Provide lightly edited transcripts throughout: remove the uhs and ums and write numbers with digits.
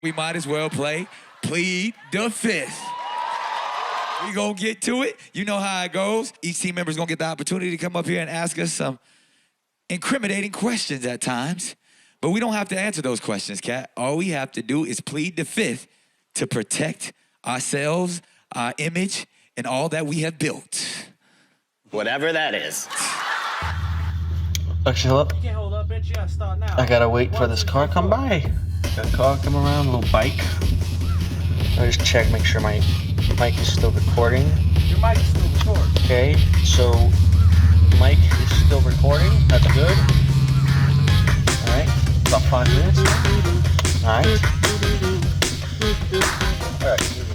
We might as well play Plead the Fifth. We gonna get to it. You know how it goes. Each team member's gonna get the opportunity to come up here and ask us some incriminating questions at times. But we don't have to answer those questions, Kat. All we have to do is plead the fifth to protect ourselves, our image, and all that we have built. Whatever that is. Actually, hold up. You can't hold up, bitch. You gotta start now. I gotta wait for this car to come by. Got a car come around, a little bike. Let me just check, make sure my mic is still recording. Your mic is still recording. Okay, so mic is still recording. That's good. Alright, about 5 minutes. Alright. Alright.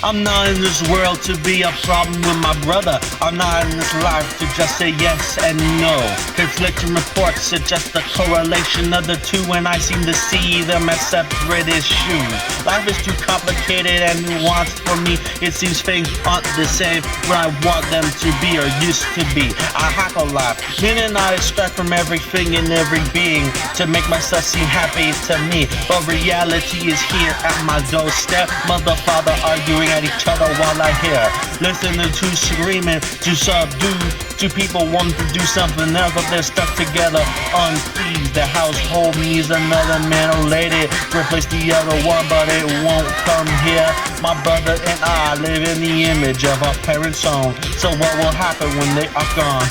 I'm not in this world to be a problem with my brother. I'm not in this life to just say yes and no. Conflicting reports suggest the correlation of the two, and I seem to see them as separate issues. Life is too complicated and nuanced for me. It seems things aren't the same where I want them to be or used to be. I hack a lot, meaning I extract from everything and every being to make myself seem happy to me. But reality is here at my doorstep. Mother, father arguing at each other while I hear, listening to screaming, to subdue, two people wanting to do something else, but they're stuck together, unpleased. The household needs another man or lady, replace the other one, but it won't come here. My brother and I live in the image of our parents' home. So what will happen when they are gone?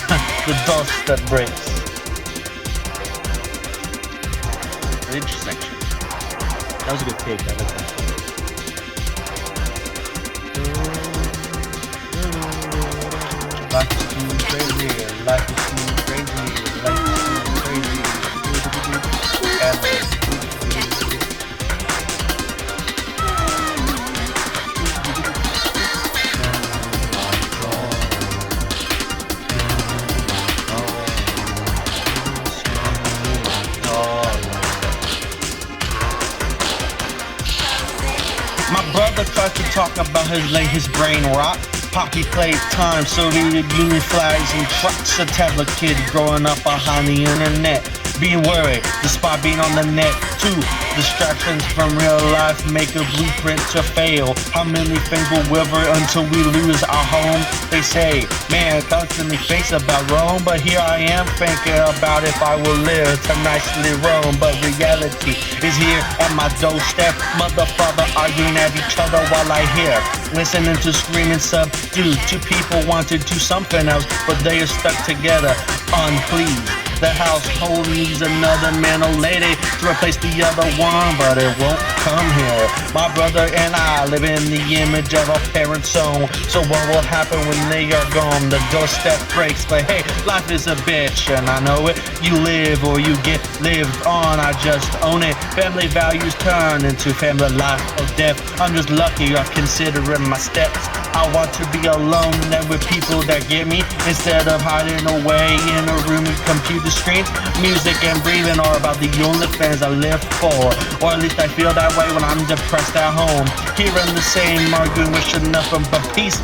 The dust that breaks. Bridge section. That was a good take. I like that. Life is too crazy, life is too crazy, life is too crazy. My brother tries to talk about his brain rot. Poppy played time, so did union flags and trucks. A tablet kid growing up behind the internet, being worried despite being on the net. Two distractions from real life make a blueprint to fail. How many things will wither until we lose our home? They say, man, constantly thinks about Rome, but here I am thinking about if I will live to nicely roam. But reality is here at my doorstep. Mother, father arguing at each other while I hear, listening to screaming subdued. Two people want to do something else, but they are stuck together, unpleased. The household needs another man or lady to replace the other one, but it won't come here. My brother and I live in the image of our parents' home. So what will happen when they are gone? The doorstep breaks, but hey, life is a bitch, and I know it. You live or you get lived on, I just own it. Family values turn into family life or death. I'm just lucky I'm considering my steps. I want to be alone and with people that get me, instead of hiding away in a room with computer screens. Music and breathing are about the only fans I live for, or at least I feel that way when I'm depressed at home. Hearing the same arguing wishing nothing but peace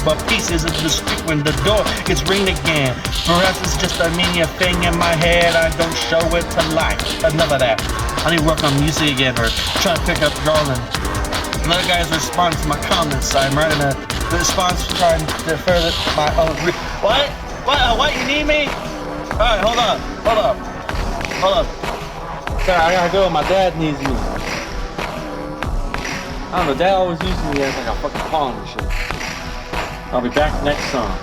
isn't the street when the door gets ringed again. Perhaps it's just a media thing in my head, I don't show it to life. Enough of that. I need to work on music again, or try to pick up Garland. Another guy's response to my comments. I'm writing a response trying to further my own. What? What? You need me? Alright, hold up. Sorry, I gotta go. My dad needs me. I don't know, Dad always uses me as like a fucking pawn and shit. I'll be back next song.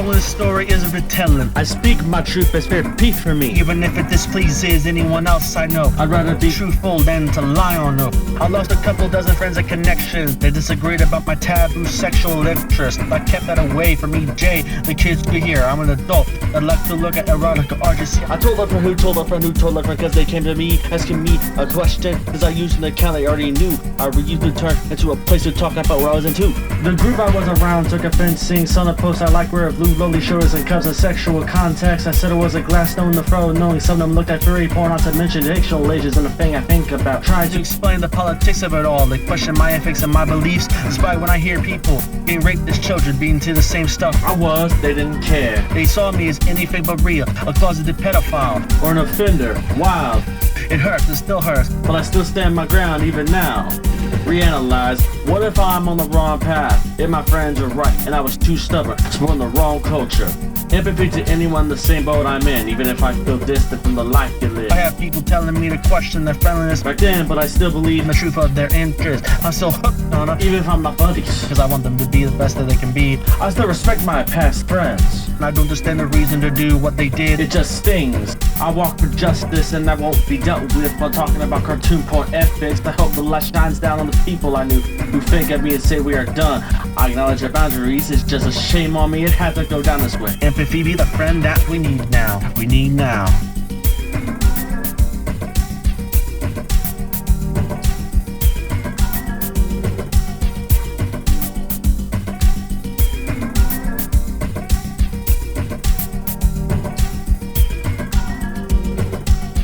following story is a retelling. I speak my truth as fair peace for me. Even if it displeases anyone else I know, I'd rather be truthful than to lie on no. I lost a couple dozen friends and connections. They disagreed about my taboo sexual interest. I kept that away from EJ. The kids could hear I'm an adult that like to look at erotica artists. I told a friend who told a friend who told a friend, cause they came to me asking me a question. Cause I used an account they already knew. I reused the turn into a place to talk about where I was into. The group I was around took offense seeing son of posts I like wear blue lowly shoulders and cups of sexual context. I said it was a glass stone in the fro, knowing some of them looked at furry porn, not to mention dictional ages and the thing I think about. Trying to explain the politics of it all. They question my ethics and my beliefs, despite when I hear people being raped as children being into the same stuff I was, they didn't care. They saw me as anything but real, a closeted pedophile Or an offender, wild. It hurts, it still hurts. But I still stand my ground even now. Reanalyze, what if I'm on the wrong path? If my friends are right and I was too stubborn, supporting the wrong culture. Empathy to anyone the same boat I'm in, even if I feel distant from the life you live. I have people telling me to question their friendliness Back then, but I still believe in the truth of their interest. I'm still hooked on them, even if I'm not buddies. because I want them to be the best that they can be. I still respect my past friends. And I don't understand the reason to do what they did. It just stings. I walk for justice and I won't be dealt with while talking about cartoon porn ethics. I hope the light shines down on the people I knew who think of me and say we are done. I acknowledge your boundaries, it's just a shame on me, it had to go down this way. Empathy be the friend that we need now. We need now.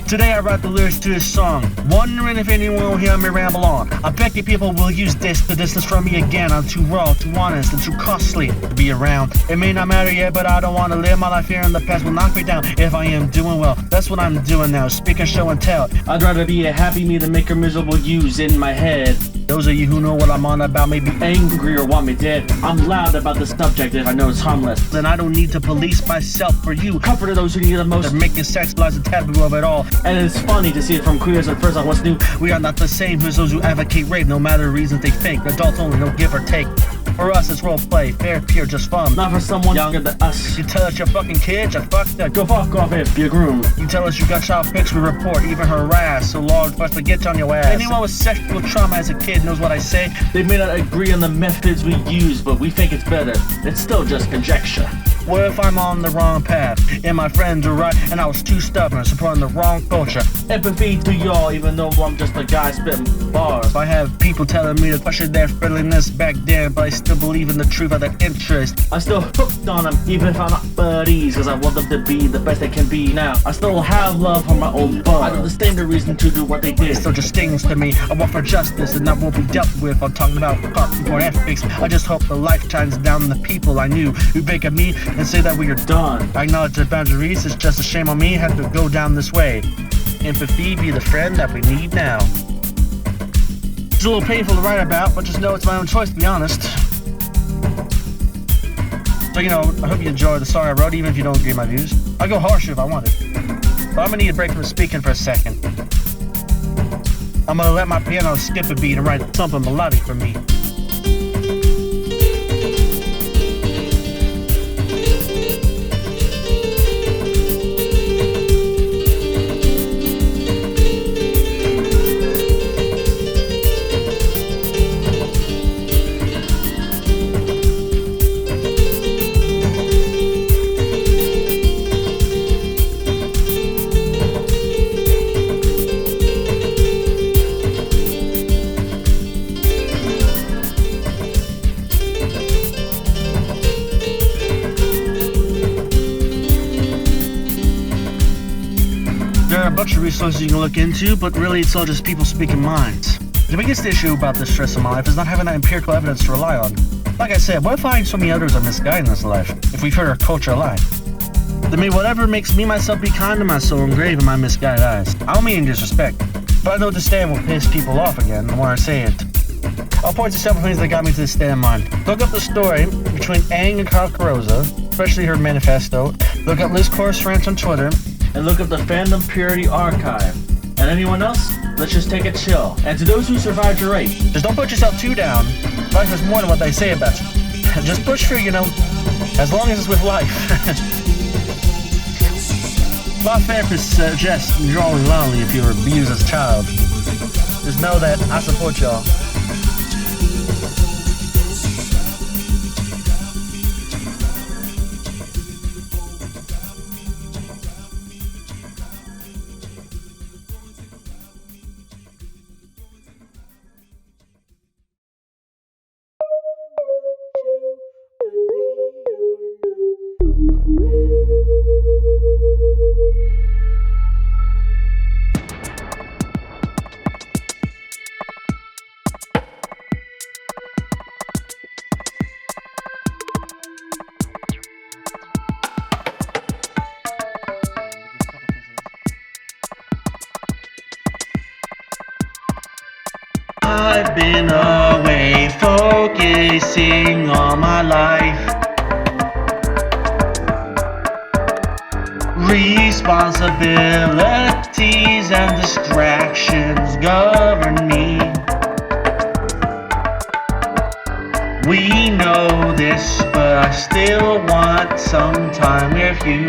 Today I write the lyrics to this song, wondering if anyone will hear me ramble on. I bet you people will use this to distance from me again. I'm too raw, too honest, and too costly to be around. It may not matter yet, but I don't want to live my life here in the past will knock me down if I am doing well. That's what I'm doing now, speak and show and tell. I'd rather be a happy me than make a miserable use in my head. Those of you who know what I'm on about may be Angry or want me dead. I'm loud about the subject if I know it's harmless. then I don't need to police myself for you. Comfort to those who need it the most. They're making sex lies a taboo of it all. And it's funny to see it from queers at first on what's new. We are not the same as those who advocate rape, no matter the reasons they think. Adults only, no give or take. For us, it's role play, fair, pure, just fun. Not for someone younger than us. You tell us you're fucking kids, you fucked up. Go fuck off if you're groomed. You tell us you got child pics, we report, even harass, so long for us to get on your ass. Anyone with sexual trauma as a kid knows what I say. They may not agree on the methods we use, but we think it's better. It's still just conjecture. What if I'm on the wrong path, and my friends are right, and I was too stubborn, supporting the wrong culture? Empathy to y'all, even though I'm just a guy spitting bars. I have people telling me to question their friendliness back then, but I still believe in the truth of their interest. I still hooked on them, even if I'm not buddies, cause I want them to be the best they can be now. I still have love for my old bud. I don't understand the reason to do what they It did. still just stings to me. I want for justice, and that won't be dealt with. I'm talking about cartoon porn ethics. I just hope the light shines down on the people I knew who think of me and say that we are done. I acknowledge the boundaries, it's just a shame on me, had to go down this way. Empathy be the friend that we need now. It's a little painful to write about, but just know it's my own choice, to be honest. So, I hope you enjoy the song I wrote, even if you don't agree with my views. I'll go harsher if I wanted. But I'm gonna need a break from speaking for a second. I'm gonna let my piano skip a beat and write something melodic for me. There are a bunch of resources you can look into, but really it's all just people speaking minds. The biggest issue about this stress in my life is not having that empirical evidence to rely on. Like I said, what if I and so many others are misguiding this life, if we've heard our culture alive? Then may whatever makes me myself be kind to my soul and grave in my misguided eyes. I don't mean disrespect, but I know this stand will piss people off again when I say it. I'll point to several things that got me to this state of mind. Look up the story between Aang and Carl Carosa, especially her manifesto. Look up Liz Course Ranch on Twitter. And look up the Fandom Purity Archive. And anyone else? Let's just take a chill. And to those who survived your rape, Just don't put yourself too down. Life is more than what they say about you. Just push through, as long as it's with life. My therapist suggests drawing lonely if you were abused as a child. Just know that I support y'all. I've been away focusing on my life. Responsibilities and distractions govern me. We know this, but I still want some time with you.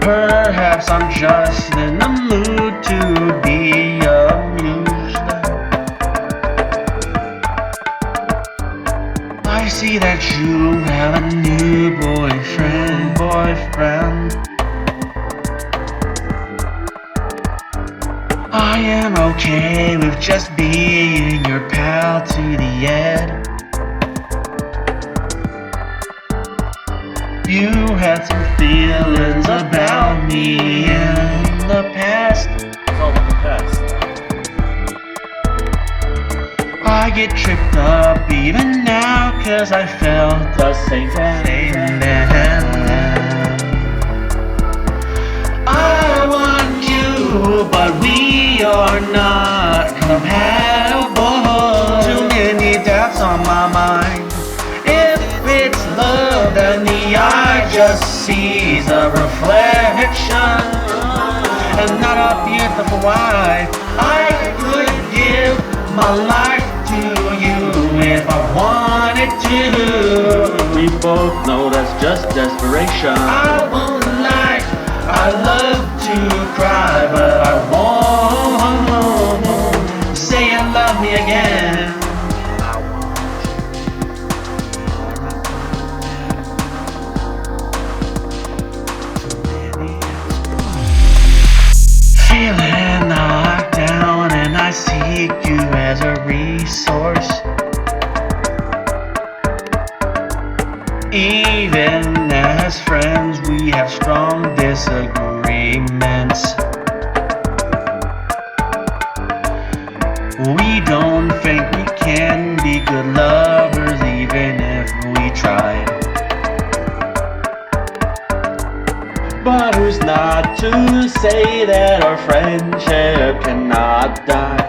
Perhaps I'm just in the mood to be amused. I see that you have a new boyfriend. I am okay with just being your pal to the end. You had some feelings about me in the past. It's all in the past. I get tripped up even now, 'cause I felt the same thing then. I want you, but we are not compatible. Too many doubts on my mind. If it's love, then the eye just sees a reflection and not a beautiful wife. I could give my life to you if I wanted to. We both know that's just desperation. I won't lie, I love to cry, but I won't say you love me again. Feeling knocked down, and I seek you as a resource. Even as friends, we have strong disagreements. We don't think we can be good lovers, even if we tried. But who's not to say that our friendship cannot die?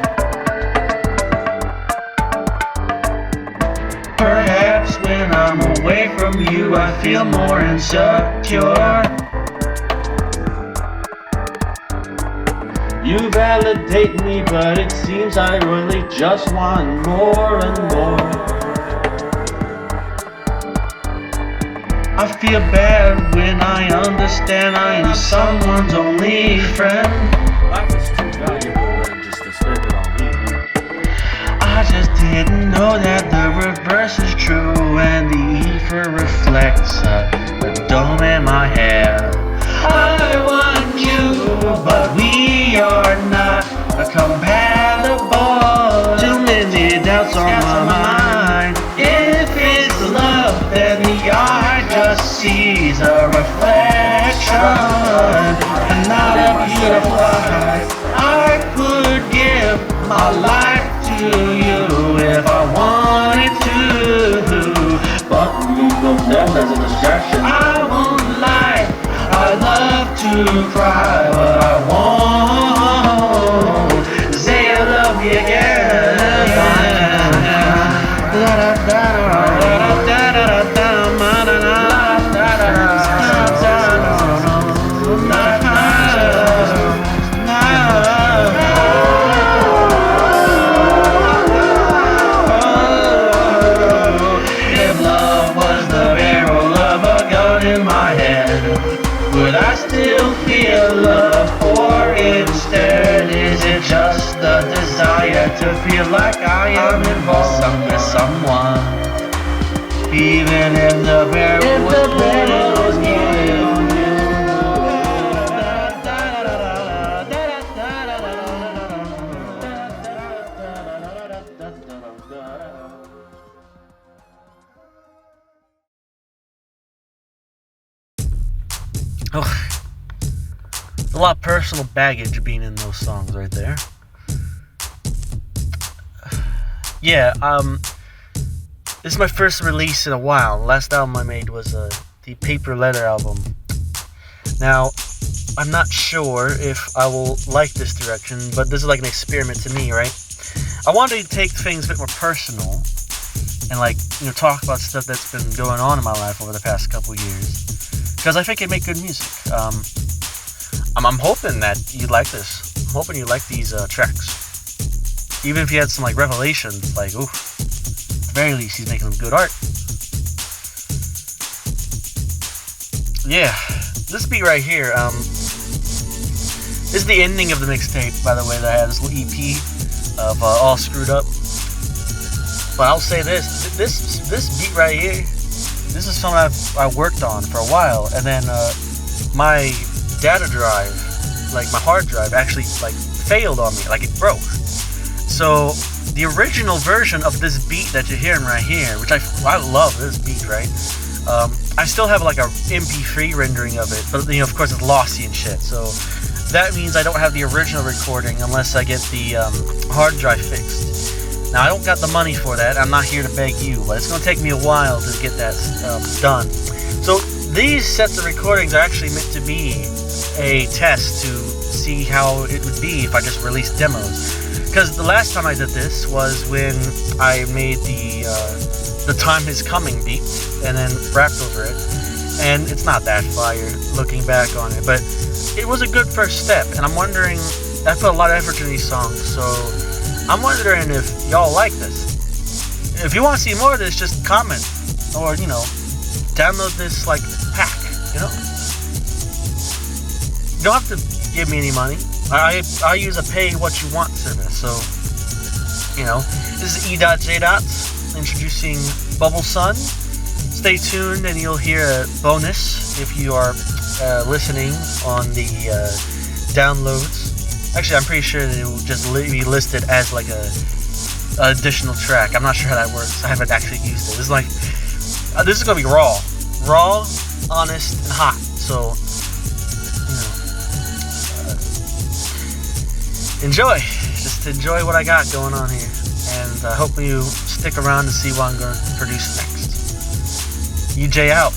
Perhaps when I'm away from you, I feel more insecure. You validate me, but it seems I really just want more and more. I feel bad when I understand I am someone's only friend. Life is too valuable than just to spend it on me. I just didn't know that the reverse is true, and the ether reflects the dome in my hair. I want you, but we are not compatible. Too many doubts on my mind. If it's love, then the eye just sees a reflection and not a beautiful life. I could give my life to you if I wanted to, but we both know there's a distraction. I won't lie, I love to cry, but I won't say you love me again. I'm involved with someone, even if the very was given. Oh, a lot of personal baggage being in those songs right there. Yeah, this is my first release in a while. The last album I made was the Paper Letter album. Now, I'm not sure if I will like this direction, but this is like an experiment to me, right? I wanted to take things a bit more personal and talk about stuff that's been going on in my life over the past couple years, because I think it make good music. I'm hoping that you like this. I'm hoping you like these tracks. Even if you had some revelations, at the very least he's making some good art. Yeah, this beat right here, this is the ending of the mixtape, by the way, that I had this little EP of All Screwed Up. But I'll say this beat right here, this is something I worked on for a while, and then my data drive, my hard drive, actually failed on me, it broke. So the original version of this beat that you're hearing right here, which I love this beat, right? I still have a MP3 rendering of it, but of course it's lossy and shit. So that means I don't have the original recording unless I get the hard drive fixed. Now I don't got the money for that. I'm not here to beg you, but it's gonna take me a while to get that done. So these sets of recordings are actually meant to be a test to see how it would be if I just released demos. Because the last time I did this was when I made the Time Is Coming beat and then rapped over it, and it's not that fire looking back on it, but it was a good first step. And I'm wondering, I put a lot of effort into these songs, so I'm wondering if y'all like this. If you want to see more of this, just comment or download this pack. You don't have to give me any money. I use a pay what you want service, so this is EdotJdot introducing BubbleSun. Stay tuned and you'll hear a bonus if you are listening on the downloads. Actually, I'm pretty sure that it will just be listed as a additional track. I'm not sure how that works. I haven't actually used it. This is gonna be raw, honest, and hot. So enjoy. Just enjoy what I got going on here, and I hope you stick around to see what I'm going to produce next. UJ out.